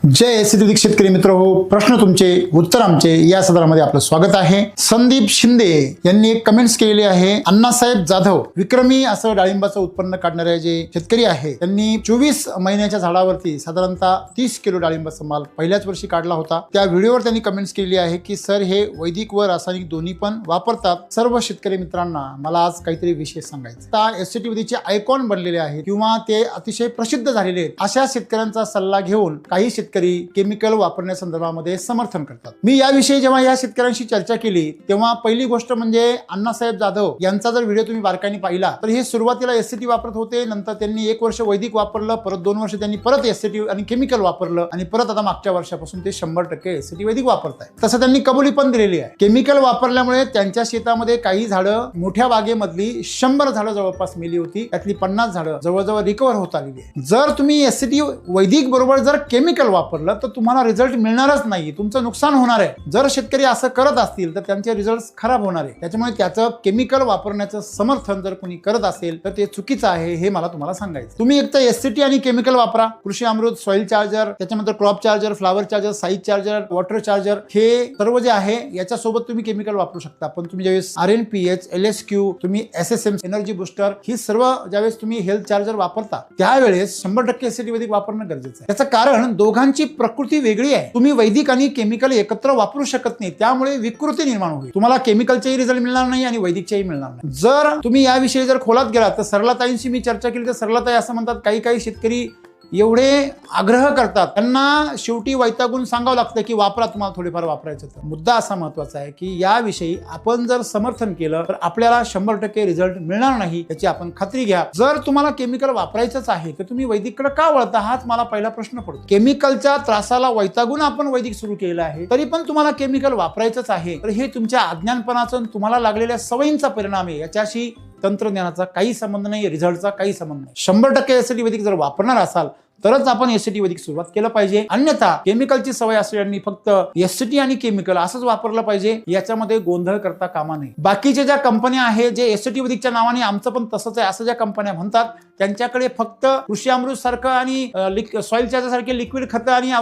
जय ACT शेतकरी मित्र हो, प्रश्न तुमचे उत्तर आमचे या सदरामध्ये आपलं स्वागत आहे। संदीप शिंदे यांनी एक कमेंट्स केलेली आहे। अण्णासाहेब जाधव विक्रमी असं डाळिंबाचं उत्पन्न काढणारे जे शेतकरी आहे त्यांनी 24 महिन्याच्या झाडावरती साधारणतः 30 किलो डाळिंबाचा माल पहिल्याच वर्षी काढला होता। त्या व्हिडिओवर त्यांनी कमेंट्स केलेली आहे की सर हे वैदिक व रासायनिक दोन्ही पण वापरतात। सर्व शेतकरी मित्रांना मला आज काहीतरी विशेष सांगायचं। आता एसीटी विधीचे आयकॉन बनलेले आहेत किंवा ते अतिशय प्रसिद्ध झालेले आहेत अशा शेतकऱ्यांचा सल्ला घेऊन काही शेतकरी केमिकल वापरण्यासंदर्भामध्ये समर्थन करतात। मी याविषयी जेव्हा या शेतकऱ्यांशी चर्चा केली तेव्हा पहिली गोष्ट म्हणजे अण्णासाहेब जाधव यांचा जर व्हिडिओ तुम्ही बारकाईने पाहिला तर हे सुरुवातीला एससीटी वापरत होते, नंतर त्यांनी 1 वर्ष वैदिक वापरलं, परत 2 वर्ष त्यांनी परत एससीटी आणि केमिकल वापरलं आणि परत आता मागच्या वर्षापासून ते 100% एससीटी वैदिक वापरतायत। तसं त्यांनी कबुली पण दिलेली आहे। केमिकल वापरल्यामुळे त्यांच्या शेतामध्ये काही झाडं मोठ्या बागेमधली 100 झाडं जवळपास मेली होती, त्यातली 50 झाडं जवळजवळ रिकव्हर होत आलेली आहे। जर तुम्ही एससीटी वैदिक बरोबर जर केमिकल वापरलं तर तुम्हाला रिझल्ट मिळणारच नाही, तुमचं नुकसान होणार आहे। जर शेतकरी असं करत असतील तर त्यांचे रिझल्ट खराब होणार आहे। त्याच्यामुळे त्याचं केमिकल वापरण्याचं समर्थन जर कोणी करत असेल तर ते चुकीचं आहे हे मला तुम्हाला सांगायचं। तुम्ही एक तर एससीटी आणि केमिकल वापरा, कृषी अमृत, सॉइल चार्जर, त्याच्यानंतर crop charger, flower charger, size charger, water charger हे सर्व जे आहे याच्यासोबत तुम्ही केमिकल वापरू शकता। पण तुम्ही ज्यावेळेस RNPH, LSQ, तुम्ही SSM एनर्जी बुस्टर ही सर्व ज्यावेळेस तुम्ही हेल्थ चार्जर वापरता त्यावेळेस 100% एससीटी वैदिक वापरणं गरजेचं आहे। त्याचं कारण दोघांची प्रकृती वेगळी आहे। तुम्ही वैदिक आणि केमिकल एकत्र वापरू शकत नाही, त्यामुळे विकृती निर्माण होईल। तुम्हाला केमिकलचेही रिझल्ट मिळणार नाही आणि वैदिकचेही मिळणार नाही। जर तुम्ही याविषयी जर खोलात गेलात तर सरलाताईंशी मी चर्चा केली तर सरलाताई असं म्हणतात काही शेतकरी एवढे आग्रह करतात, त्यांना शेवटी वैतागून सांगावं लागतं की वापरा, तुम्हाला थोडेफार वापरायचं। तर मुद्दा असा महत्वाचा आहे की याविषयी आपण जर समर्थन केलं तर आपल्याला 100% रिझल्ट मिळणार नाही याची आपण खात्री घ्या। जर तुम्हाला केमिकल वापरायचंच आहे तर तुम्ही वैदिककडे का वळता हाच मला पहिला प्रश्न पडतो। केमिकलच्या त्रासाला वैतागून आपण वैदिक सुरू केलं आहे तरी पण तुम्हाला केमिकल वापरायचंच आहे तर हे तुमच्या अज्ञानपणाचं तुम्हाला लागलेल्या सवयींचा परिणाम आहे। याच्याशी तंत्रज्ञानाचा काही संबंध नाही, रिझल्टचा काही संबंध नाही। 100% एससीटी वैदिक जर वापरणार असाल तरच आपण एससीटी वैदिक सुरुवात केलं पाहिजे, अन्यथा केमिकलची सवय असलेल्यांनी फक्त एससीटी आणि केमिकल असंच वापरलं पाहिजे, याच्यामध्ये गोंधळ करता कामा नये। बाकीच्या ज्या कंपन्या आहेत जे एससीटी वैदिकच्या नावाने आमचं पण तसंच आहे असं ज्या कंपन्या म्हणतात त्यांच्याकडे फक्त कृषी अमृत सारखं आणि सॉइल चार्जर सारखे लिक्विड खतं आणि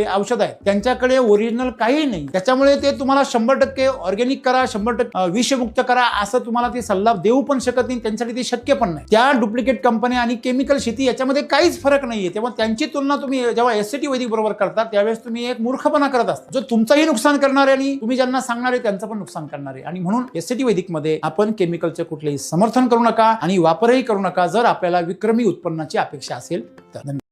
औषध आहेत, त्यांच्याकडे ओरिजिनल काही नाही। त्याच्यामुळे ते तुम्हाला 100% ऑर्गॅनिक करा, 100% विषमुक्त करा असं तुम्हाला ते सल्ला देऊ पण शकत नाही, त्यांच्यासाठी ते शक्य पण नाही। त्या डुप्लिकेट कंपन्या आणि केमिकल शेती याच्यामध्ये काहीच फरक नाहीये। तेव्हा त्यांची तुलना तुम्ही जेव्हा एससीटी वैदिक बरोबर करता त्यावेळेस तुम्ही एक मूर्खपणा करत असता, जो तुमचंही नुकसान करणार आहे आणि तुम्ही ज्यांना सांगणार आहे त्यांचं पण नुकसान करणार आहे। आणि म्हणून एससीटी वैदिक मध्ये आपण केमिकलचे कुठलेही समर्थन करू नका आणि वापरही करू नका जर आपल्याला विक्रमी उत्पन्नाची अपेक्षा असेल तर।